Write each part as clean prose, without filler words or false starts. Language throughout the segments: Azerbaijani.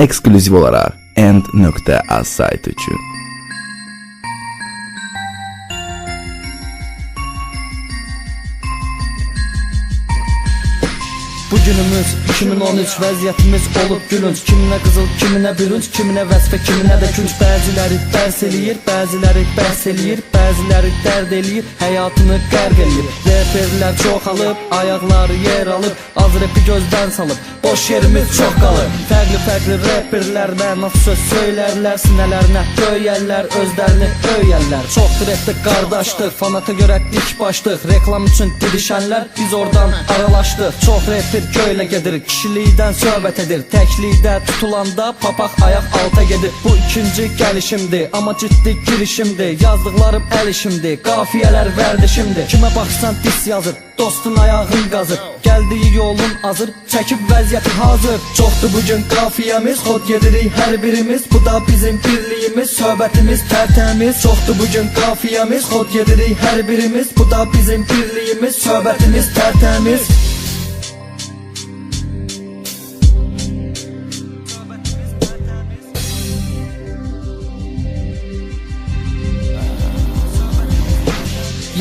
ekskluziv olaraq End.az saytı üçün. Bugünümüz 2013 vəziyyətimiz olub gülünc. Kiminə qızıl, kiminə bürünc, kiminə vəzifə, kiminə də künc. Bəziləri dərs eləyir, bəziləri bəhs eləyir, bəziləri dərd eləyir, həyatını qərq eləyir. Reperlər çoxalıb, ayaqları yer alıb, az repi gözdən salıb, boş yerimiz çox qalır. Fərqli reperlər mənasız söz söylərlər, sinələrinə döyərlər, özlərini öyərlər. Çoxdur etdik qardaşdıq, fanata görə dik başdıq, reklam üçün didişənlər biz oradan aralaşdıq. Çox reper köylə gedir, kişilikdən söhbət edir, təklikdə tutulanda papaq ayaq alta gedir. Bu ikinci gəlişimdir, amma ciddi girişimdir, yazdıqlarım əl işimdir, qafiyələr vərdişimdir. Kimə baxsan dis yazır, dostun ayağın qazır, gəldiyi yolun azır, çəkib vəziyyəti hazır. Çoxdur bugün qafiyəmiz, xod gedirik hər birimiz, bu da bizim birliyimiz, söhbətimiz tərtəmiz. Çoxdur bugün qafiyəmiz, xod gedirik hər birimiz, bu da bizim birliyimiz, söhbətimiz tərtəmiz.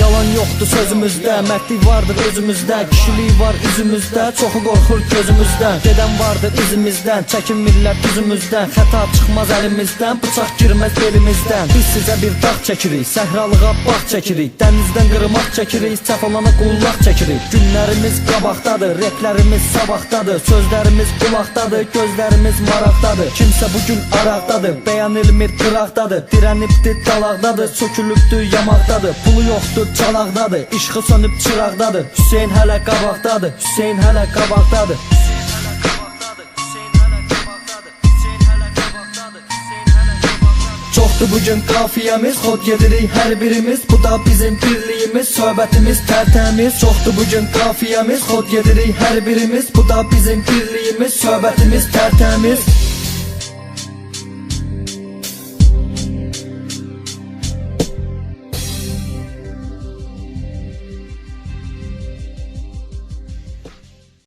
Yalan yoxdur sözümüzdə, mərdlik vardır özümüzdə, kişilik var üzümüzdə, çoxu qorxur gözümüzdən. Gedən vardır izimizdən, çəkinmirlər düzümüzdən, xəta çıxmaz əlimizdən, bıçaq girməz belimizdən. Biz sizə bir dağ çəkirik, səhralığa bağ çəkirik, dənizdən qırmaq çəkirik, səhv olana qullaq çəkirik. Günlərimiz qabaqdadır, replərimiz sabahdadır, sözlərimiz qulaqdadır, gözlərimiz maraqdadır. Kimsə bugün araqdadır, bəyan elmir qıraqdadır, dirənibdir dalaqdadır, sökülübdür yamaqdadır. Pulu yoxdur çalaqdadır, işığı sönüb çıraqdadır, Hüseyin hələ qabaqdadır, Hüseyin hələ qabaqdadır. Çoxdur bugün qafiyəmiz, xod gedirik hər birimiz, bu da bizim birliyimiz, söhbətimiz tərtəmiz. Çoxdur bugün qafiyəmiz, xod gedirik hər birimiz, bu da bizim birliyimiz, söhbətimiz tərtəmiz.